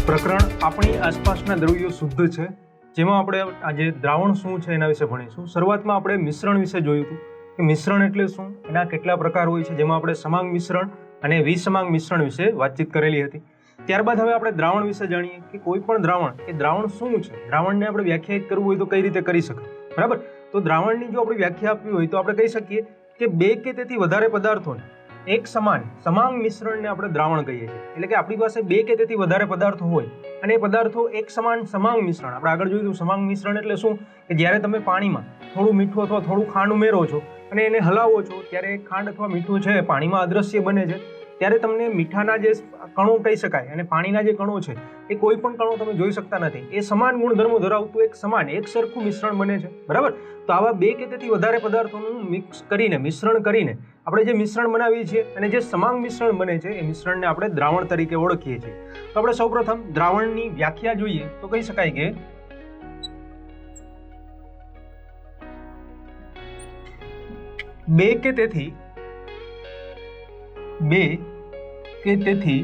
પ્રકરણ આપણી આસપાસના દ્રવ્યો શુદ્ધ છે, જેમાં આપણે આજે દ્રાવણ શું છે એના વિશે ભણીશું. શરૂઆતમાં આપણે મિશ્રણ વિશે જોયું હતું કે મિશ્રણ એટલે શું, એના કેટલા પ્રકાર હોય છે, જેમાં આપણે સમાંગ મિશ્રણ અને વિસમાંગ મિશ્રણ વિશે વાતચીત કરેલી હતી. ત્યારબાદ હવે આપણે દ્રાવણ વિશે જાણીએ કે કોઈ પણ દ્રાવણ એ દ્રાવણ શું છે, દ્રાવણને આપણે વ્યાખ્યાયિત કરવું હોય તો કઈ રીતે કરી શકાય. બરાબર, તો દ્રાવણની જો આપણે વ્યાખ્યા આપવી હોય તો આપણે કહી શકીએ કે બે કે તેથી વધારે પદાર્થોને એક સમાન સમાંગ મિશ્રણને આપણે દ્રાવણ કહીએ છીએ. એટલે કે આપણી પાસે બે કે તેથી વધારે પદાર્થો હોય અને એ પદાર્થો એક સમાન સમાંગ મિશ્રણ, આપણે આગળ જોયું સમાંગ મિશ્રણ એટલે શું કે જ્યારે તમે પાણીમાં થોડું મીઠું અથવા થોડું ખાંડ ઉમેરો છો અને એને હલાવો છો ત્યારે ખાંડ અથવા મીઠું છે પાણીમાં અદ્રશ્ય બને છે, ત્યારે તમને મીઠાના જે કણો કહી શકાય અને પાણીના જે કણો છે એ કોઈ પણ કણો તમે જોઈ શકતા નથી. એ સમાન ગુણધર્મો ધરાવતું એક સમાન એક સરખું મિશ્રણ બને છે. બરાબર, તો આવા બે કે તેથી વધારે પદાર્થોનું મિક્સ કરીને મિશ્રણ કરીને આપણે જે મિશ્રણ બનાવીએ છીએ અને જે સમાંગ મિશ્રણ બને છે એ મિશ્રણને આપણે દ્રાવણ તરીકે ઓળખીએ છીએ. તો આપણે સૌપ્રથમ દ્રાવણની વ્યાખ્યા જોઈએ તો કહી શકાય કે બે કે તેથી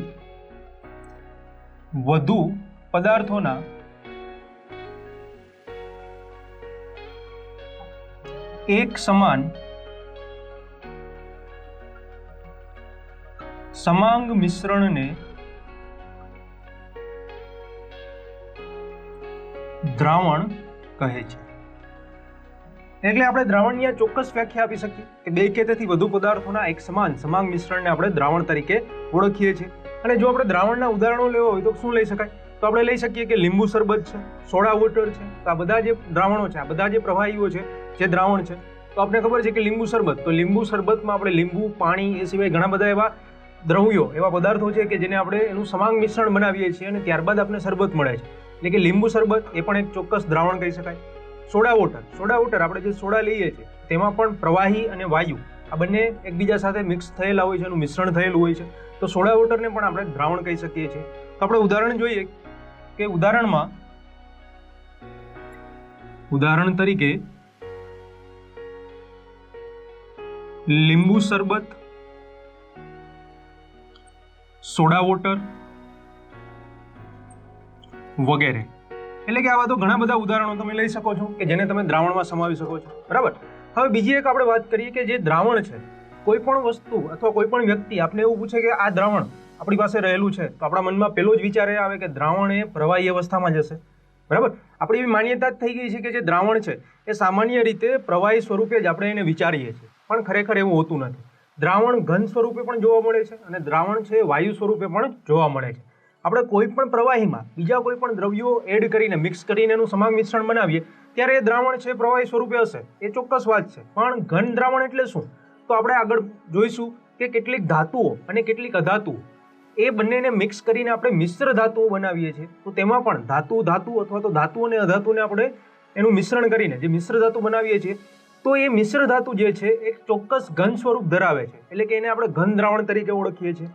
વધુ પદાર્થોના એક સમાન સમાંગ મિશ્રણને દ્રાવણ કહે છે. એટલે આપણે દ્રાવણની આ ચોક્કસ વ્યાખ્યા આપી શકીએ કે બે કે તેથી વધુ પદાર્થોના એક સમાન સમાંગ મિશ્રણને આપણે દ્રાવણ તરીકે ઓળખીએ છીએ. અને જો આપણે દ્રાવણના ઉદાહરણો લેવા હોય તો શું લઈ શકાય, તો આપણે લઈ શકીએ કે લીંબુ શરબત છે, સોડા વોટર છે. તો આ બધા જે દ્રાવણો છે, આ બધા જે પ્રવાહીઓ છે, જે દ્રાવણ છે, તો આપણે ખબર છે કે લીંબુ શરબત, તો લીંબુ શરબતમાં આપણે લીંબુ, પાણી, એ સિવાય ઘણા બધા એવા દ્રવ્યો, એવા પદાર્થો છે કે જેને આપણે એનું સમાંગ મિશ્રણ બનાવીએ છીએ અને ત્યારબાદ આપણે શરબત મળે છે. એટલે કે લીંબુ શરબત એ પણ એક ચોક્કસ દ્રાવણ કહી શકાય. સોડા વોટર આપણે જે સોડા લઈએ છીએ તેમાં પણ પ્રવાહી અને વાયુ આ બંને એકબીજા સાથે મિક્સ થયેલા હોય છે, એનું મિશ્રણ થયેલું હોય છે. તો સોડા વોટરને પણ આપણે દ્રાવણ કહી શકીએ છીએ. તો આપણે ઉદાહરણ જોઈએ કે ઉદાહરણ તરીકે લીંબુ શરબત, સોડા વોટર વગેરે. એટલે કે આવા તો ઘણા બધા ઉદાહરણો તમે લઈ શકો છો કે જેને તમે દ્રાવણમાં સમાવી શકો છો. બરાબર, હવે બીજી એક આપણે વાત કરીએ કે જે દ્રાવણ છે, કોઈ પણ વસ્તુ અથવા કોઈ પણ વ્યક્તિ આપણે એવું પૂછે કે આ દ્રાવણ આપણી પાસે રહેલું છે તો આપણા મનમાં પહેલો જ વિચાર એ આવે કે દ્રાવણ એ પ્રવાહી અવસ્થામાં જશે. બરાબર, આપણી એવી માન્યતા જ થઈ ગઈ છે કે જે દ્રાવણ છે એ સામાન્ય રીતે પ્રવાહી સ્વરૂપે જ આપણે એને વિચારીએ છીએ, પણ ખરેખર એવું હોતું નથી. દ્રાવણ ઘન સ્વરૂપે પણ જોવા મળે છે અને દ્રાવણ છે વાયુ સ્વરૂપે પણ જોવા મળે છે. આપણે કોઈ પણ પ્રવાહીમાં બીજા કોઈ પણ દ્રવ્યો એડ કરીને મિક્સ કરીને એનું સમાંગ મિશ્રણ બનાવીએ ત્યારે એ દ્રાવણ છે પ્રવાહી સ્વરૂપે હશે, એ ચોક્કસ વાત છે. પણ ઘન દ્રાવણ એટલે શું, તો આપણે આગળ જોઈશું કે કેટલીક ધાતુઓ અને કેટલીક અધાતુઓ એ બંનેને મિક્સ કરીને આપણે મિશ્ર ધાતુઓ બનાવીએ છીએ. તો તેમાં પણ ધાતુ અથવા તો ધાતુ અને અધાતુને આપણે એનું મિશ્રણ કરીને જે મિશ્ર ધાતુ બનાવીએ છીએ તો એ મિશ્ર ધાતુ જે છે એક ચોક્કસ ઘન સ્વરૂપ ધરાવે છે. એટલે કે એને આપણે ઘન દ્રાવણ તરીકે ઓળખીએ છીએ.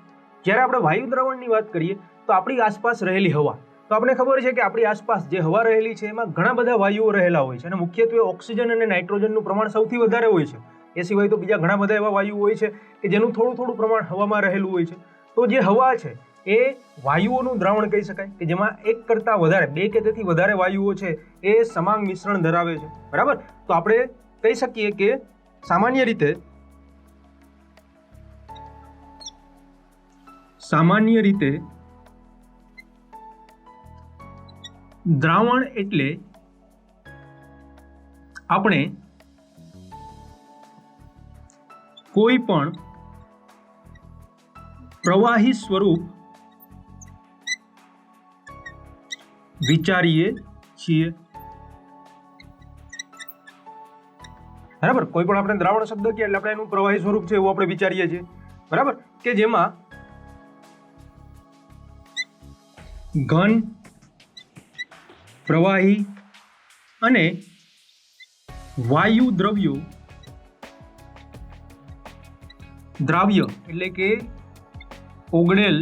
જ્યારે આપણે વાયુ દ્રાવણની વાત કરીએ તો આપણી આસપાસ રહેલી હવા, તો આપણે ખબર છે કે આપણી આસપાસ જે હવા રહેલી છે એમાં ઘણા બધા વાયુઓ રહેલા હોય છે અને મુખ્યત્વે ઓક્સિજન અને નાઇટ્રોજનનું પ્રમાણ સૌથી વધારે હોય છે. એ સિવાય તો બીજા ઘણા બધા એવા વાયુઓ હોય છે કે જેનું થોડું પ્રમાણ હવામાં રહેલું હોય છે. તો જે હવા છે એ વાયુઓનું દ્રાવણ કહી શકાય કે જેમાં એક કરતાં વધારે, બે કે તેથી વધારે વાયુઓ છે એ સમાંગ મિશ્રણ ધરાવે છે. બરાબર, તો આપણે કહી શકીએ કે સામાન્ય રીતે દ્રાવણ એટલે આપણે કોઈ પણ પ્રવાહી સ્વરૂપ વિચારીએ છીએ. બરાબર, કોઈ પણ આપણે દ્રાવણ શબ્દ કે એટલે આપણે એનું પ્રવાહી સ્વરૂપ છે એવું આપણે વિચારીએ છીએ. બરાબર, કે જેમાં ઘન, પ્રવાહી અને વાયુ દ્રાવ્ય એટલે કે ઓગળેલ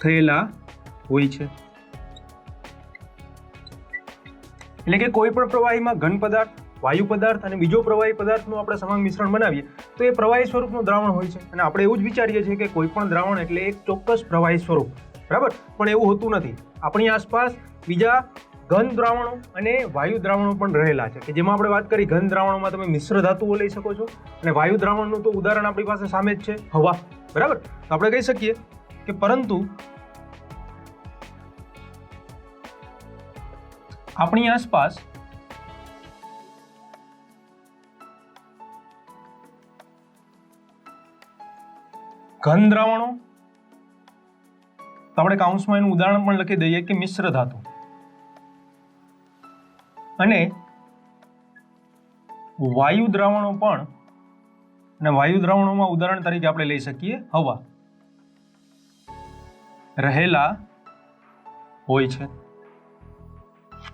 થયેલા હોય છે. એટલે કે કોઈ પણ પ્રવાહીમાં ઘન પદાર્થ, વાયુ પદાર્થ અને બીજો પ્રવાહી પદાર્થનું આપણે સમાંગ મિશ્રણ બનાવીએ તો એ પ્રવાહી સ્વરૂપનું દ્રાવણ હોય છે. અને આપણે એવું જ વિચારીએ છીએ કે કોઈ પણ દ્રાવણ એટલે એક ચોક્કસ પ્રવાહી સ્વરૂપ, બરાબર, પણ એવું હોતું નથી. આપણી આસપાસ બીજા ઘન દ્રાવણો અને વાયુ દ્રાવણો પણ રહેલા છે, કે જેમાં આપણે વાત કરી ઘન દ્રાવણોમાં તમે મિશ્ર ધાતુઓ લઈ શકો છો, અને વાયુ દ્રાવણનું તો ઉદાહરણ આપણી પાસે સામે જ છે, હવા. બરાબર, તો આપણે કહી શકીએ કે પરંતુ આપણી આસપાસ ઘન દ્રાવણો, તો આપણે કાઉન્સમાં એનું ઉદાહરણ પણ લખી દઈએ કે મિશ્ર ધાતુ, અને વાયુ દ્રાવણો પણ, અને વાયુ દ્રાવણોમાં ઉદાહરણ તરીકે આપણે લઈ શકીએ હવા રહેલા હોય છે.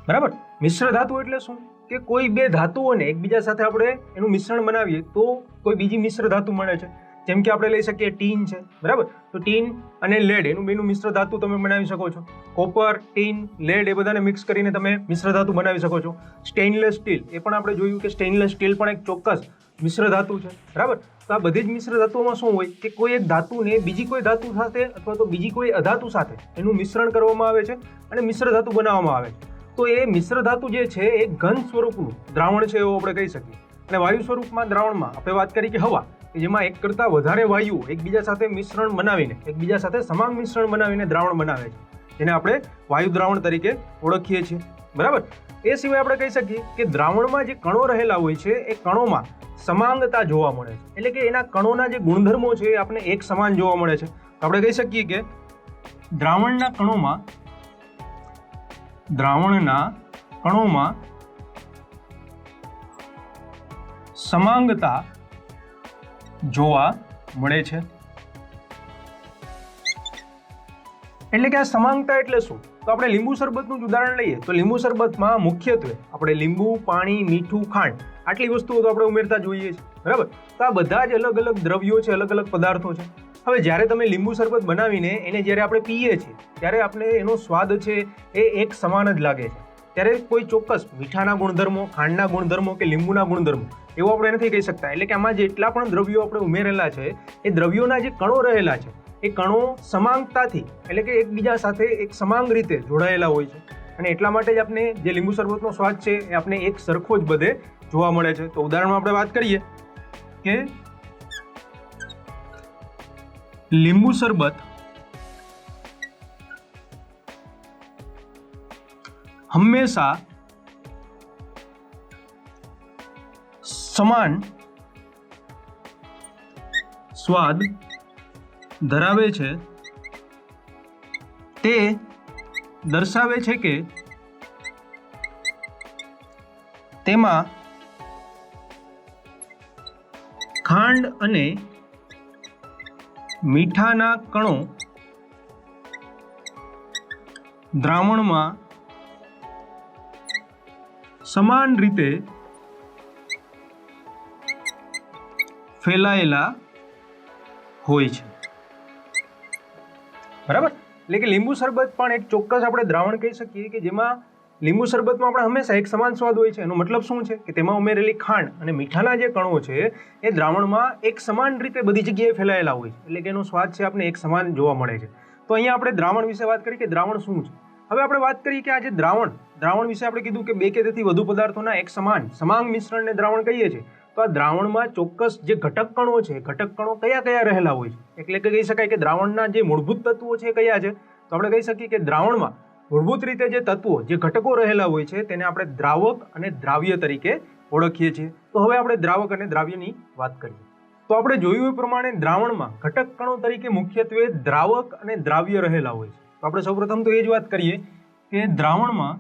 બરાબર, મિશ્ર ધાતુ એટલે શું કે કોઈ બે ધાતુઓને એકબીજા સાથે આપણે એનું મિશ્રણ બનાવીએ તો કોઈ બીજી મિશ્ર ધાતુ મળે છે. જેમ કે આપણે લઈ શકીએ ટીન છે. બરાબર, તો ટીન અને લેડ એનું બેનું મિશ્ર ધાતુ તમે બનાવી શકો છો. કોપર, ટીન, લેડ એ બધાને મિક્સ કરીને તમે મિશ્ર ધાતુ બનાવી શકો છો. સ્ટેનલેસ સ્ટીલ, એ પણ આપણે જોયું કે સ્ટેનલેસ સ્ટીલ પણ એક ચોક્કસ મિશ્ર ધાતુ છે. બરાબર, તો આ બધી જ મિશ્ર ધાતુઓમાં શું હોય કે કોઈ એક ધાતુને બીજી કોઈ ધાતુ સાથે અથવા તો બીજી કોઈ અધાતુ સાથે એનું મિશ્રણ કરવામાં આવે છે અને મિશ્ર ધાતુ બનાવવામાં આવે છે. તો એ મિશ્ર ધાતુ જે છે એ ઘન સ્વરૂપનું દ્રાવણ છે એવું આપણે કહી શકીએ. અને વાયુ સ્વરૂપમાં દ્રાવણમાં આપણે વાત કરી કે હવા, કે જેમાં એક કરતાં વધારે વાયુઓ એકબીજા સાથે મિશ્રણ બનાવીને, એકબીજા સાથે સમાન મિશ્રણ બનાવીને દ્રાવણ બનાવે છે, જેને આપણે વાયુ દ્રાવણ તરીકે ઓળખીએ છીએ. બરાબર, એ સિવાય આપણે કહી શકીએ કે દ્રાવણમાં જે કણો રહેલા હોય છે એ કણોમાં સમાંગતા જોવા મળે છે, એટલે કે એના કણોના જે ગુણધર્મો છે એ આપણે એક સમાન જોવા મળે છે. તો આપણે કહી શકીએ કે દ્રાવણના કણોમાં સમાંગતા જોવા મળે છે. એટલે કે આ સમાંગતા એટલે શું? તો આપણે લીંબુ શરબતનું જ ઉદાહરણ લઈએ તો લીંબુ શરબતમાં મુખ્યત્વે આપણે લીંબુ, પાણી, મીઠું, ખાંડ આટલી વસ્તુઓ તો આપણે ઉમેરતા જોઈએ છીએ. બરાબર, તો આ બધા જ અલગ અલગ દ્રવ્યો છે, અલગ અલગ પદાર્થો છે. હવે જ્યારે તમે લીંબુ શરબત બનાવીને એને જ્યારે આપણે પીએ છીએ ત્યારે આપણે એનો સ્વાદ છે એ એક સમાન જ લાગે છે. ત્યારે કોઈ ચોક્કસ મીઠાના ગુણધર્મો, ખાંડના ગુણધર્મો કે લીંબુના ગુણધર્મો એવું આપણે નથી કહી શકતા. એટલે કે આમાં જેટલા પણ દ્રવ્યો આપણે ઉમેરેલા છે એ દ્રવ્યોના જે કણો રહેલા છે એ કણો સમાંગતાથી, એટલે કે એકબીજા સાથે એક સમાંગ રીતે જોડાયેલા હોય છે, અને એટલા માટે જ આપણે જે લીંબુ શરબતનો સ્વાદ છે એ આપણે એક સરખો જ બધે જોવા મળે છે. તો ઉદાહરણમાં આપણે વાત કરીએ કે લીંબુ શરબત હંમેશા સમાન સ્વાદ ધરાવે છે. તે દર્શાવે છે કે તેમાં ખાંડ અને મીઠાના કણો દ્રાવણમાં સમાન રીતે ફેલાયેલા હોય છે. બરાબર, એટલે કે લીંબુ શરબત પણ એક ચોક્કસ આપણે દ્રાવણ કહી શકીએ કે જેમાં લીંબુ શરબતમાં આપણે હંમેશા એક સમાન સ્વાદ હોય છે. એનો મતલબ શું છે કે તેમાં ઉમેરેલી ખાંડ અને મીઠાના જે કણો છે એ દ્રાવણમાં એક સમાન રીતે બધી જગ્યાએ ફેલાયેલા હોય છે, એટલે કે એનો સ્વાદ છે આપણે એક સમાન જોવા મળે છે. તો અહીંયા આપણે દ્રાવણ વિશે વાત કરી કે દ્રાવણ શું છે. હવે આપણે વાત કરીએ કે આ જે દ્રાવણ વિશે આપણે કીધું કે બે કે તેથી વધુ પદાર્થોના એક સમાંગ મિશ્રણને દ્રાવણ કહીએ છીએ. તો આ દ્રાવણમાં ચોક્કસ જે ઘટક કણો છે, ઘટક કણો કયા કયા રહેલા હોય છે, એટલે કે કહી શકાય કે દ્રાવણના જે મૂળભૂત તત્વો છે કયા છે. તો આપણે કહી શકીએ કે દ્રાવણમાં મૂળભૂત રીતે જે તત્વો, જે ઘટકો રહેલા હોય છે તેને આપણે દ્રાવક અને દ્રાવ્ય તરીકે ઓળખીએ છીએ. તો હવે આપણે દ્રાવક અને દ્રાવ્યની વાત કરીએ. તો આપણે જોયું એ પ્રમાણે દ્રાવણમાં ઘટક કણો તરીકે મુખ્યત્વે દ્રાવક અને દ્રાવ્ય રહેલા હોય છે. તો આપણે સૌપ્રથમ તો એ જ વાત કરીએ કે દ્રાવણમાં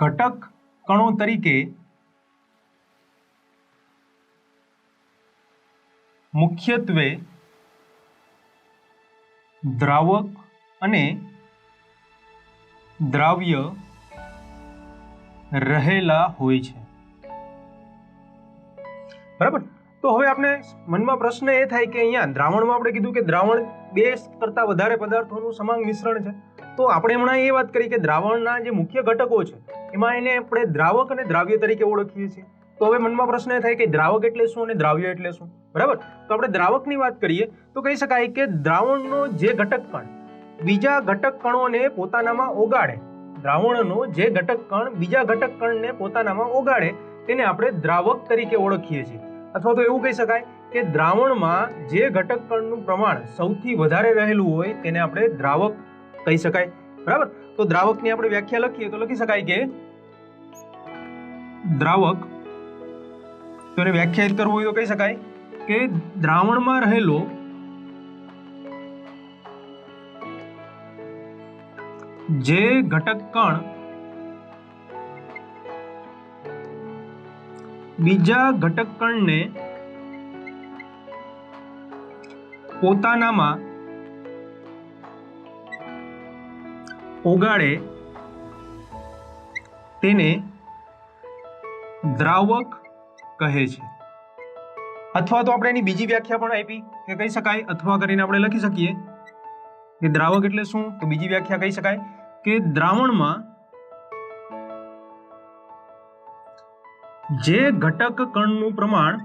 ઘટક કણો તરીકે મુખ્યત્વે દ્રાવક અને દ્રાવ્ય રહેલા હોય છે. બરાબર, તો હવે આપણે મનમાં પ્રશ્ન એ થાય કે અહીંયા દ્રાવણમાં આપણે કીધું કે દ્રાવણ બે કરતા વધારે પદાર્થોનું સમાંગ મિશ્રણ છે. તો આપણે હમણાં એ વાત કરી કે દ્રાવણના જે મુખ્ય ઘટકો છે એમાં એને આપણે દ્રાવક અને દ્રાવ્ય તરીકે ઓળખીએ છીએ. તો હવે મનમાં પ્રશ્ન એ થાય કે દ્રાવક એટલે શું અને દ્રાવ્ય એટલે શું, બરાબર? તો આપણે દ્રાવકની વાત કરીએ તો કહી શકાય કે દ્રાવણનો જે ઘટક કણ બીજા ઘટક કણોને પોતાનામાં ઓગાળે, દ્રાવણનો જે ઘટક કણ બીજા ઘટક કણને પોતાનામાં ઓગાળે તેને આપણે દ્રાવક તરીકે ઓળખીએ છીએ. અથવા તો એવું કહી શકાય કે દ્રાવણમાં જે ઘટક કણનું પ્રમાણ સૌથી વધારે રહેલું હોય તેને આપણે દ્રાવક કહી શકાય, બરાબર? તો દ્રાવકની આપણે વ્યાખ્યા લખીએ તો લખી શકાય કે દ્રાવક, તો એને વ્યાખ્યાયિત કરવું હોય તો કહી શકાય કે દ્રાવણમાં રહેલો જે ઘટક કણ બીજા ઘટક કણને પોતાનામાં ઓગાળે તેને દ્રાવક કહે છે. અથવા તો આપણે એની બીજી વ્યાખ્યા પણ આપી કે કહી શકાય, અથવા કરીને આપણે લખી શકીએ કે દ્રાવક એટલે શું, તો બીજી વ્યાખ્યા કહી શકાય કે દ્રાવણમાં જે ઘટક કણનું પ્રમાણ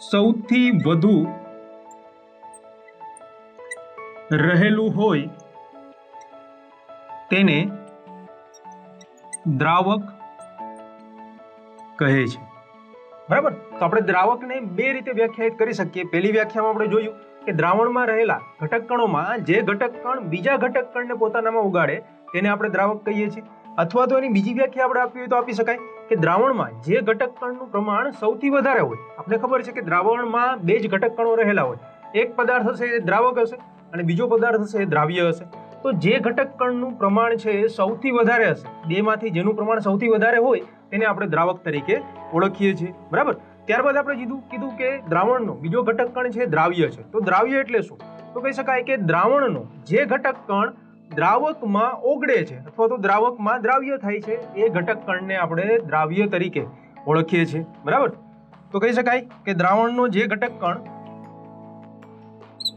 સૌથી વધુ રહેલું હોય તેને દ્રાવક કહે છે, બરાબર? તો આપણે દ્રાવકને બે રીતે વ્યાખ્યાયિત કરી શકીએ. પહેલી વ્યાખ્યામાં આપણે જોયું કે દ્રાવણમાં રહેલા ઘટક કણોમાં જે ઘટક કણ બીજા ઘટક કણને પોતાનામાં ઉગાડે તેને આપણે દ્રાવક કહીએ છીએ. અથવા તો એની બીજી વ્યાખ્યા આપણે આપવી હોય તો આપી શકાય કે દ્રાવણમાં જે ઘટક કણનું પ્રમાણ સૌથી વધારે હોય. આપણે ખબર છે કે દ્રાવણમાં બે જ ઘટક કણો રહેલા હોય, એક પદાર્થ હશે એ દ્રાવક હશે અને બીજો પદાર્થ હશે એ દ્રાવ્ય હશે. તો જે ઘટક કણનું પ્રમાણ છે એ સૌથી વધારે હશે, બેમાંથી જેનું પ્રમાણ સૌથી વધારે હોય તેને આપણે દ્રાવક તરીકે ઓળખીએ છીએ, બરાબર? ત્યારબાદ આપણે કીધું કે દ્રાવણનો બીજો ઘટક કણ છે દ્રાવ્ય છે. તો દ્રાવ્ય એટલે શું, તો કહી શકાય કે દ્રાવણનો જે ઘટક કણ દ્રાવકમાં ઓગળે છે અથવા તો દ્રાવકમાં દ્રાવ્ય થાય છે એ ઘટક કણને આપણે દ્રાવ્ય તરીકે ઓળખીએ છીએ, બરાબર? તો કહી શકાય કે દ્રાવણનો જે ઘટક કણ,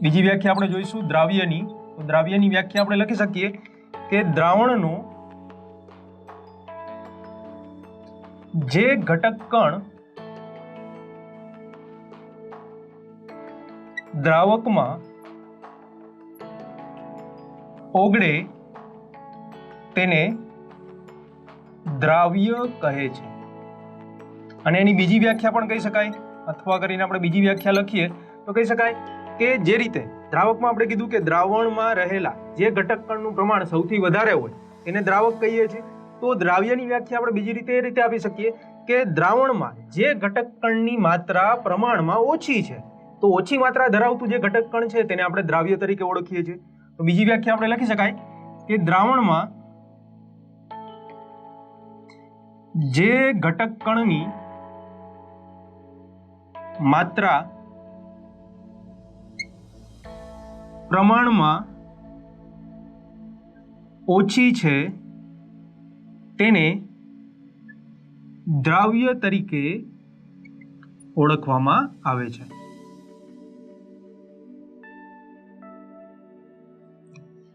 બીજી વ્યાખ્યા આપણે જોઈશું દ્રાવ્યની. તો દ્રાવ્યની વ્યાખ્યા આપણે લખી શકીએ કે દ્રાવણનો જે ઘટક કણ દ્રાવકમાં ઓગળે તેને દ્રાવ્ય કહે છે. અને એની બીજી વ્યાખ્યા પણ કહી શકાય, અથવા કરીને આપણે બીજી વ્યાખ્યા લખીએ તો કહી શકાય કે જે રીતે દ્રાવકમાં આપણે કીધું કે દ્રાવણમાં રહેલા જે ઘટક કણનું પ્રમાણ સૌથી વધારે હોય એને દ્રાવક કહીએ છીએ, તો દ્રાવ્યની વ્યાખ્યા આપણે બીજી રીતે એ રીતે આપી શકીએ કે દ્રાવણમાં જે ઘટક કણની માત્રા પ્રમાણમાં ઓછી છે, તો ઓછી માત્રા ધરાવતું જે ઘટક કણ છે તેને આપણે દ્રાવ્ય તરીકે ઓળખીએ છીએ. તો બીજી વ્યાખ્યા આપણે લખી શકાય કે દ્રાવણમાં જે ઘટક કણની માત્રા પ્રમાણમાં ઓછી છે તેને દ્રાવ્ય તરીકે ઓળખવામાં આવે છે,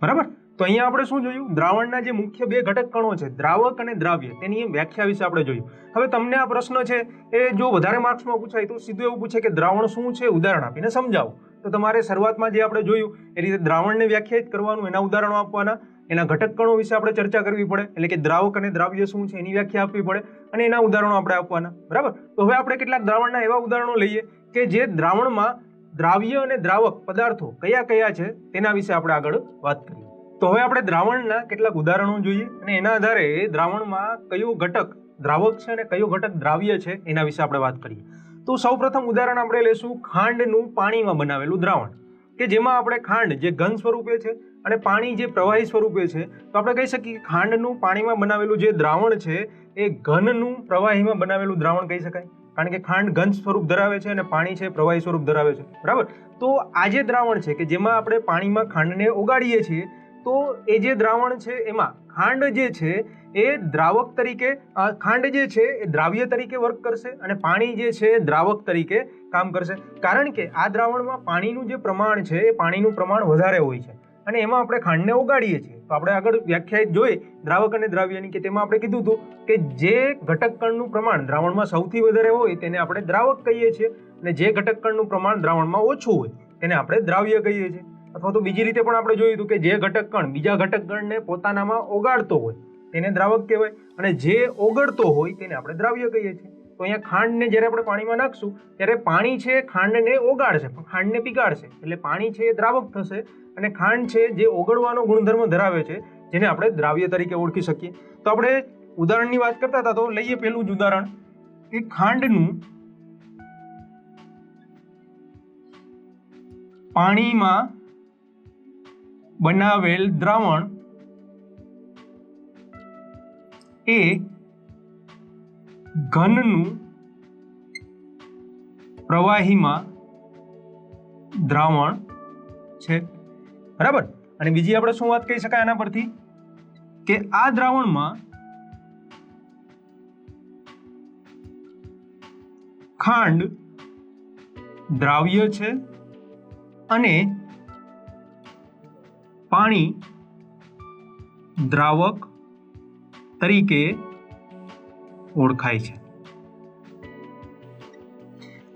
બરાબર? તો અહીંયા આપણે શું જોયું, દ્રાવણના જે મુખ્ય બે ઘટક કણો છે દ્રાવક અને દ્રાવ્ય, તેની વ્યાખ્યા વિશે આપણે જોયું. હવે તમને આ પ્રશ્ન છે એ જો વધારે માર્ક્સમાં પૂછાય તો સીધું એવું પૂછે કે દ્રાવણ શું છે, ઉદાહરણ આપીને સમજાવો. તો તમારે શરૂઆતમાં જે આપણે જોયું એ રીતે દ્રાવણને વ્યાખ્યાયિત કરવાનું, એના ઉદાહરણો આપવાના, એના ઘટક કણો વિશે આપણે ચર્ચા કરવી પડે, એટલે કે દ્રાવક અને દ્રાવ્ય શું છે એની વ્યાખ્યા આપવી પડે અને એના ઉદાહરણો આપણે આપવાના, બરાબર? તો હવે આપણે કેટલાક દ્રાવણના એવા ઉદાહરણો લઈએ કે જે દ્રાવણમાં દ્રાવ્ય અને દ્રાવક પદાર્થો કયા કયા છે તેના વિશે આપણે આગળ વાત કરીએ. તો હવે આપણે દ્રાવણના કેટલાક ઉદાહરણો જોઈએ અને એના આધારે દ્રાવણમાં કયો ઘટક દ્રાવક છે અને કયો ઘટક દ્રાવ્ય છે એના વિશે આપણે વાત કરીએ. તો સૌપ્રથમ ઉદાહરણ આપણે લેશું ખાંડનું પાણીમાં બનાવેલું દ્રાવણ, કે જેમાં આપણે ખાંડ જે ઘન સ્વરૂપે છે અને પાણી જે પ્રવાહી સ્વરૂપે છે. તો આપણે કહી શકીએ ખાંડનું પાણીમાં બનાવેલું જે દ્રાવણ છે એ ઘનનું પ્રવાહીમાં બનાવેલું દ્રાવણ કહી શકાય, કારણ કે ખાંડ ઘન સ્વરૂપ ધરાવે છે અને પાણી છે પ્રવાહી સ્વરૂપ ધરાવે છે, બરાબર? તો આ જે દ્રાવણ છે કે જેમાં આપણે પાણીમાં ખાંડને ઓગાળીએ છીએ, તો એ જે દ્રાવણ છે એમાં ખાંડ જે છે એ દ્રાવક તરીકે, ખાંડ જે છે એ દ્રાવ્ય તરીકે વર્ક કરશે અને પાણી જે છે એ દ્રાવક તરીકે કામ કરશે, કારણ કે આ દ્રાવણમાં પાણીનું જે પ્રમાણ છે એ પાણીનું પ્રમાણ વધારે હોય છે અને એમાં આપણે ખાંડને ઓગાળીએ છીએ. તો આપણે આગળ વ્યાખ્યાયિત જોઈ દ્રાવક અને દ્રાવ્યની, કે તેમાં આપણે કીધું હતું કે જે ઘટક કણનું પ્રમાણ દ્રાવણમાં સૌથી વધારે હોય તેને આપણે દ્રાવક કહીએ છીએ, અને જે ઘટક કણનું પ્રમાણ દ્રાવણમાં ઓછું હોય તેને આપણે દ્રાવ્ય કહીએ છીએ. અથવા તો બીજી રીતે પણ આપણે જોયું હતું કે જે ઘટક કણ બીજા ઘટક કણને પોતાનામાં ઓગાળતો હોય તેને દ્રાવક કહેવાય, અને જે ઓગળતો હોય તેને આપણે દ્રાવ્ય કહીએ છીએ. તો અહીંયા ખાંડને જ્યારે આપણે પાણીમાં નાખશું ત્યારે પાણી છે ખાંડને ઓગાળશે, ખાંડને પીગાળશે, એટલે પાણી છે એ દ્રાવક થશે, અને ખાંડ છે જે ઓગળવાનો ગુણધર્મ ધરાવે છે જેને આપણે દ્રાવ્ય તરીકે ઓળખી શકીએ. તો આપણે ઉદાહરણની વાત કરતા હતા, તો લઈએ પહેલું જ ઉદાહરણ કે ખાંડનું પાણીમાં બનાવેલ દ્રાવણ એ ઘનનું પ્રવાહીમાં દ્રાવણ છે. બરાબર. અને બીજી આપણે શું વાત કહી શકાય આના પરથી, કે આ દ્રાવણમાં ખાંડ દ્રાવ્ય છે અને પાણી દ્રાવક તરીકે ઓળખાય છે.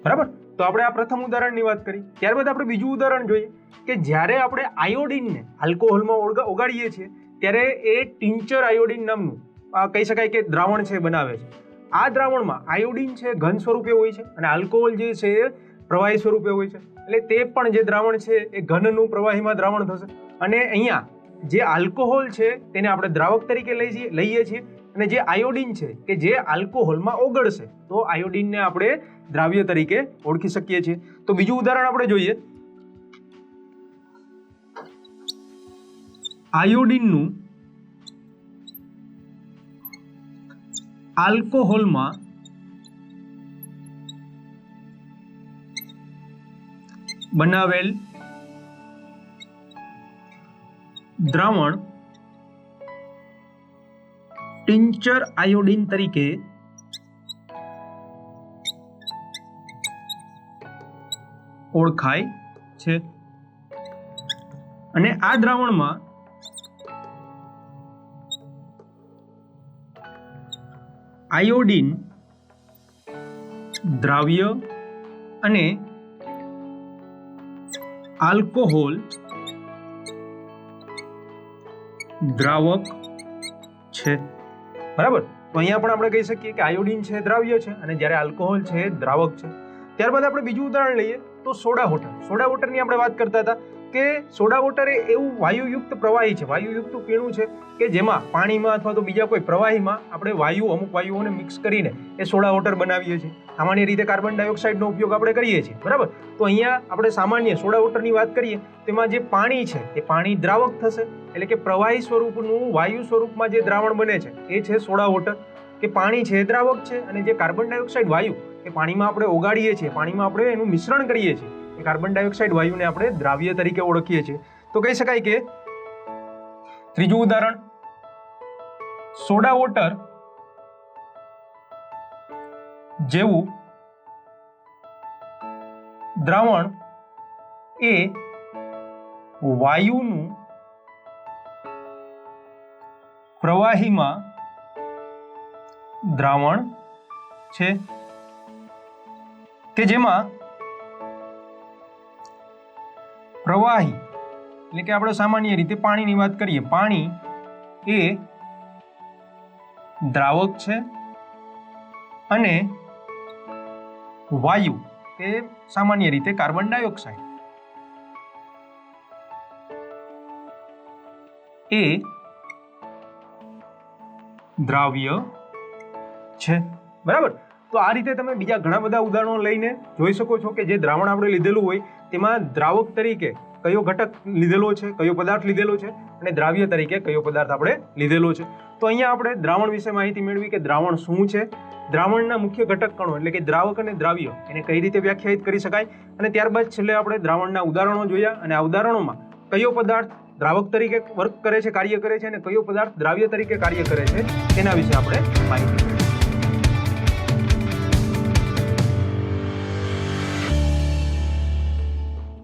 બરાબર. તો આપણે આ પ્રથમ ઉદાહરણની વાત કરી. ત્યારબાદ આપણે બીજું ઉદાહરણ જોઈએ કે જ્યારે આપણે આયોડિનને આલ્કોહોલમાં ઓગાળીએ છીએ ત્યારે એ ટિંચર આયોડિન નામનું કહી શકાય કે દ્રાવણ છે બનાવે છે. આ દ્રાવણમાં આયોડિન છે ઘન સ્વરૂપે હોય છે અને આલ્કોહોલ જે છે એ પ્રવાહી સ્વરૂપે હોય છે, એટલે તે પણ જે દ્રાવણ છે એ ઘનનું પ્રવાહીમાં દ્રાવણ થશે. અને અહીંયા જે આલ્કોહોલ છે તેને આપણે દ્રાવક તરીકે લઈએ છીએ, અને જે આયોડિન છે કે જે આલ્કોહોલમાં ઓગળશે તો આયોડિનને આપણે દ્રાવ્ય તરીકે ઓળખી શકીએ છીએ. તો બીજું ઉદાહરણ આપણે જોઈએ. આયોડિનનું આલ્કોહોલમાં બનાવેલ દ્રાવણ ટિંચર આયોડિન તરીકે ઓળખાય છે. અને આ દ્રાવણમાં આયોડિન દ્રાવ્ય અને આલ્કોહોલ દ્રાવક છે. બરાબર. તો અહીંયા પણ આપણે કહી શકીએ કે આયોડિન છે દ્રાવ્ય છે અને જ્યારે આલ્કોહોલ છે દ્રાવક છે. ત્યારબાદ આપણે બીજું ઉદાહરણ લઈએ તો સોડા વોટર. સોડા વોટરની આપણે વાત કરતા હતા કે સોડા વોટર એ એવું વાયુયુક્ત પ્રવાહી છે, વાયુયુક્ત પીણું છે કે જેમાં પાણીમાં અથવા તો બીજા કોઈ પ્રવાહીમાં આપણે અમુક વાયુઓને મિક્સ કરીને એ સોડા વોટર બનાવીએ છીએ. સામાન્ય રીતે કાર્બન ડાયોક્સાઇડનો ઉપયોગ આપણે કરીએ છીએ. બરાબર. તો અહીંયા આપણે સામાન્ય સોડા વોટરની વાત કરીએ તેમાં જે પાણી છે એ પાણી દ્રાવક થશે, એટલે કે પ્રવાહી સ્વરૂપનું વાયુ સ્વરૂપમાં જે દ્રાવણ બને છે એ છે સોડા વોટર, કે પાણી છે દ્રાવક છે, અને જે કાર્બન ડાયોક્સાઇડ વાયુ એ પાણીમાં આપણે ઓગાળીએ છીએ, પાણીમાં આપણે એનું મિશ્રણ કરીએ છીએ, એ કાર્બન ડાયોક્સાઇડ વાયુને આપણે દ્રાવ્ય તરીકે ઓળખીએ છીએ. તો કહી શકાય કે ત્રીજું ઉદાહરણ, સોડા વોટર જેવું દ્રાવણ એ વાયુનું પ્રવાહીમાં દ્રાવણ છે, કે જેમાં પ્રવાહી એટલે કે આપણે સામાન્ય રીતે પાણીની વાત કરીએ, પાણી એ દ્રાવક છે અને વાયુ એ સામાન્ય રીતે કાર્બન ડાયોક્સાઇડ એ દ્રાવ્ય છે. બરાબર. તો આ રીતે તમે બીજા ઘણા બધા ઉદાહરણો લઈને જોઈ શકો છો કે જે દ્રાવણ આપણે લીધેલું હોય તેમાં દ્રાવક તરીકે કયો ઘટક લીધેલો છે, કયો પદાર્થ લીધેલો છે, અને દ્રાવ્ય તરીકે કયો પદાર્થ આપણે લીધેલો છે. તો અહીંયા આપણે દ્રાવણ વિશે માહિતી મેળવી કે દ્રાવણ શું છે, દ્રાવણના મુખ્ય ઘટક કણો એટલે કે દ્રાવક અને દ્રાવ્ય એને કઈ રીતે વ્યાખ્યાયિત કરી શકાય, અને ત્યારબાદ છેલ્લે આપણે દ્રાવણના ઉદાહરણો જોયા, અને આ ઉદાહરણોમાં કયો પદાર્થ દ્રાવક તરીકે વર્ક કરે છે, કાર્ય કરે છે, અને કયો પદાર્થ દ્રાવ્ય તરીકે કાર્ય કરે છે તેના વિશે આપણે માહિતી